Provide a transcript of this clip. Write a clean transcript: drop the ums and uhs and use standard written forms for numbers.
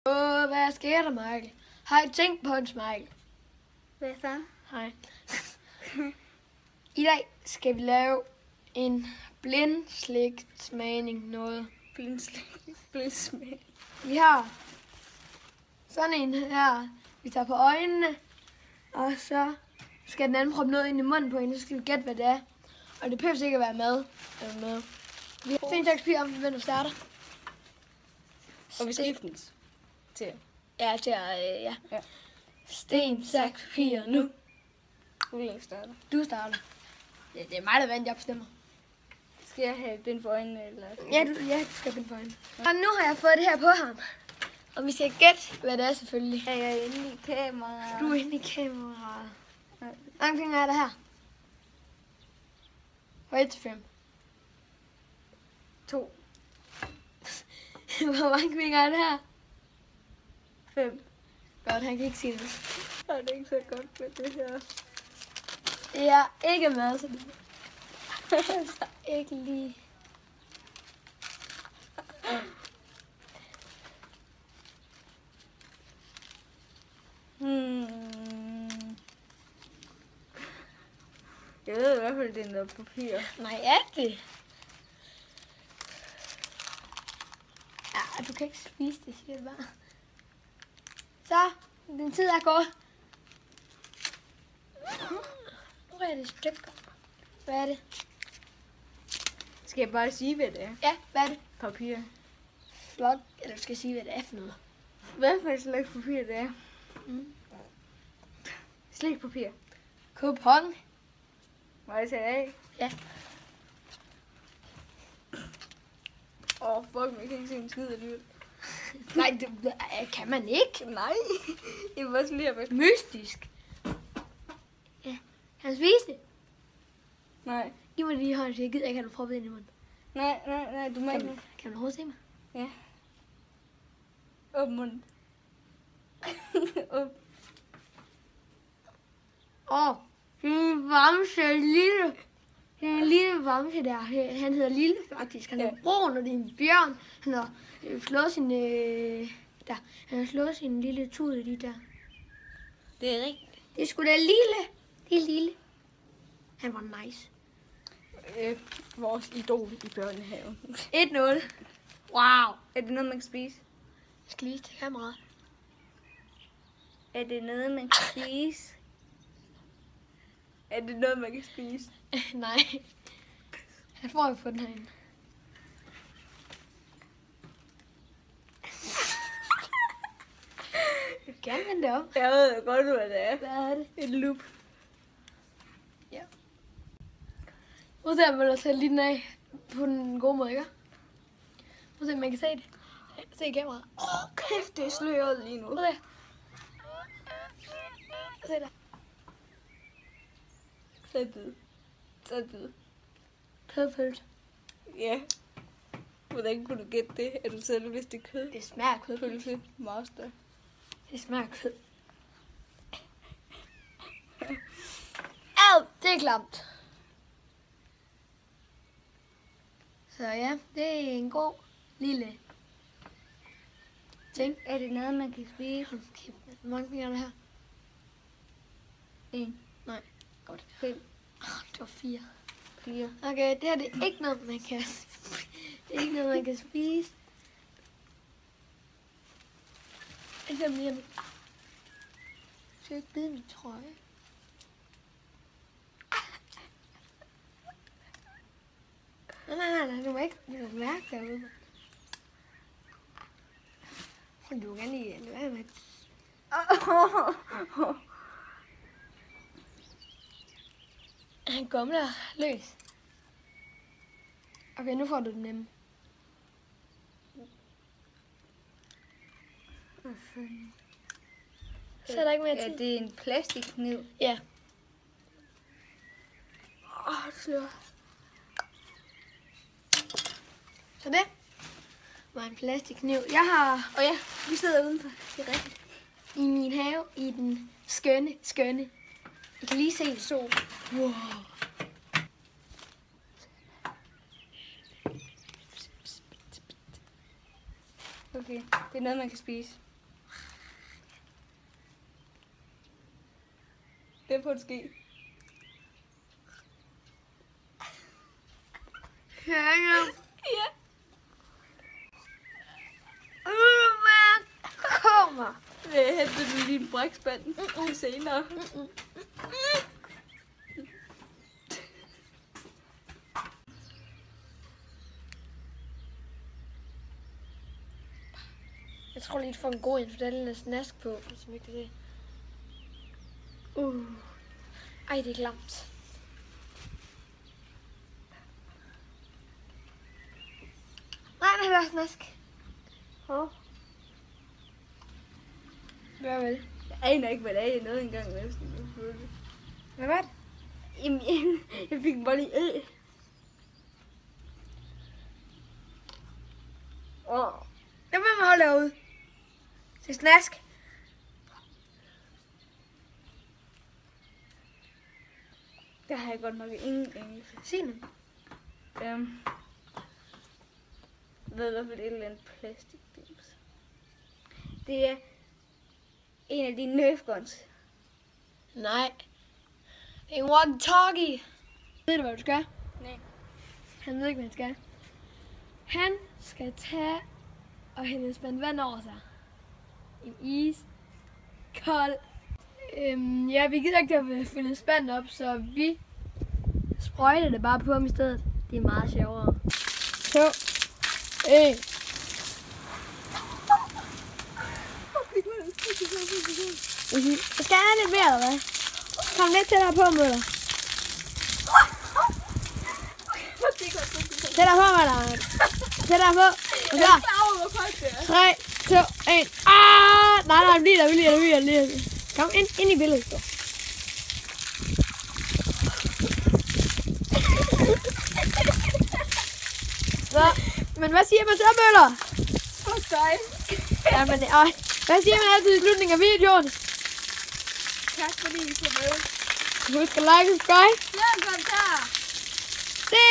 Hvad sker der, Michael? Har I tænkt på os, Michael? Hvad så? Hej. I dag skal vi lave en blindslægtsmagning noget. Blindsmag. Vi har sådan en her, vi tager på øjnene, og så skal den anden proppe noget ind i munden på en, så skal vi gætte, hvad det er. Og det behøver ikke at være mad eller noget. Vi har sten, saks, papir om, hvem der starter. Og vi skiftes til. Ja, til at, ja. Ja. Sten, saks, papir nu. Hvem starter? Du starter. Ja, det er mig, der vandt, jeg bestemmer. Skal jeg have bind for øjnene? Eller? Ja, du skal binde for øjnene. Og nu har jeg fået det her på ham. Og vi skal gætte, hvad det er selvfølgelig. Er jeg inde i kameraet? Du er inde i kameraet. Hvor mange fingre er der her? Fra 1 til 5. 2. Hvor mange fingre er der her? 5. Godt, han kan ikke sige det. Det er ikke så godt med det her. Det er ikke mad, så det ikke lige. Jeg ved i hvert fald, det er noget papir. Nej, er det? Ja, du kan ikke spise det, siger jeg bare. Så, den tid er gået. Nu er det stykker. Hvad er det? Skal jeg bare sige, hvad det er? Ja, hvad er det? Papir. Flot, eller du skal sige, hvad det er for noget. Hvad for et slags papir det er? Mm. Slikpapir. Kupon. Må jeg tage af? Ja. Fuck, man kan ikke se en skid alligevel. Nej, det kan man ikke. Nej. Jeg vil også lige have været. Mystisk. Ja. Kan han spise det? Nej. Giv mig lige hånden, så jeg gider ikke have det proppet ind i munden. Nej, du må ikke. Kan man overhovedet se mig? Ja. Åbn munden. Åbn. En vamse, lille. Det er en lille vamse der. Han hedder Lille faktisk. Han er brun, og det er en bjørn. Han har slået sin, der. Han har slået sin lille tud i de der. Det er rigtigt. Det er sgu da lille. Det er lille. Han var nice. Vores idol i børnehaven. 1-0. Wow. Er det noget, man kan spise? Jeg skal lige til kameraet. Er det noget, man kan spise? Er det noget, man kan spise? Nej. Han får jo på den herinde. Jeg vil gerne vende det op. Jeg ved godt, hvad det er. Hvad er det? Et loop. Ja. Prøv at se, om man sætte lige den af på den gode måde, ikke? Prøv at se, om man kan se det. Se i kameraet. Kæft, det er sløret lige nu. Prøv at se. Se der. Tag bid. Tag bid. Kødpølse. Ja. Hvordan kunne du gætte det? Er du selv vidste det kød? Det smager af kødpølse. Pølse. Master. Det smager af kød. Au, det er klamt. Så ja, det er en god lille ting. Er det noget, man kan spise? Hold kæft, hvor mange fingre er der her? 1, Nej, godt. 5, Det var 4. 4. Okay, det her det er ikke noget, man kan det er ikke noget, man kan spise. Jeg skal ikke bide min trøje. Nej, du må ikke mærke derude. Du må gerne lige lade være med. Han gumler løs. Okay, nu får du den nemme. Så er der ikke mere tid. Er det en plastikkniv? Ja. Det slår. Så det var en plastikkniv. Jeg har, Og ja, vi sidder udenfor. Det er rigtigt. i min have i den skønne. I kan lige se sol. Wow. Okay, det er noget, man kan spise. Det er på et ske. Kære. Ja. Hvad kommer? Jeg henter du din brækspand til senere. Jeg tror lige, du får en god en, for der er lidt snask på, som jeg kan se. Ej, det er klamt. Nej, der er snask. Hvad vel? Jeg aner ikke, hvad det er, jeg nåede engang. Hvad var det? Jamen, jeg fik en bolle i æg. Jeg vil holde derude. Det er snask. Der har jeg godt nok ingen engelsk. Sig nu. Det er i hvert fald et eller andet plastikdims. Det er en af dine Nerf guns. Nej. Det er en walkie-talkie. Ved du, hvad du skal? Nej. Han ved ikke, hvad han skal. Han skal tage og hælde en spand vand over sig. En iskold. Ja, vi gider ikke at fylde en spand op, så vi sprøjter det bare på ham i stedet. Det er meget sjovere. 2, 1. Skal jeg have lidt mere, eller hvad? Kom lidt tættere på, Møller. Tættere på, Møller. Tættere på. Og så. 3, 2, 1. Nej, vi lige. Kom ind i billedet. Så, men hvad siger man så, Møller? Fuck dig. Jamen, hvad siger man altid i slutningen af videoen? Tak fordi I så med. Husk at like og subscribe. Lad os gå der. Det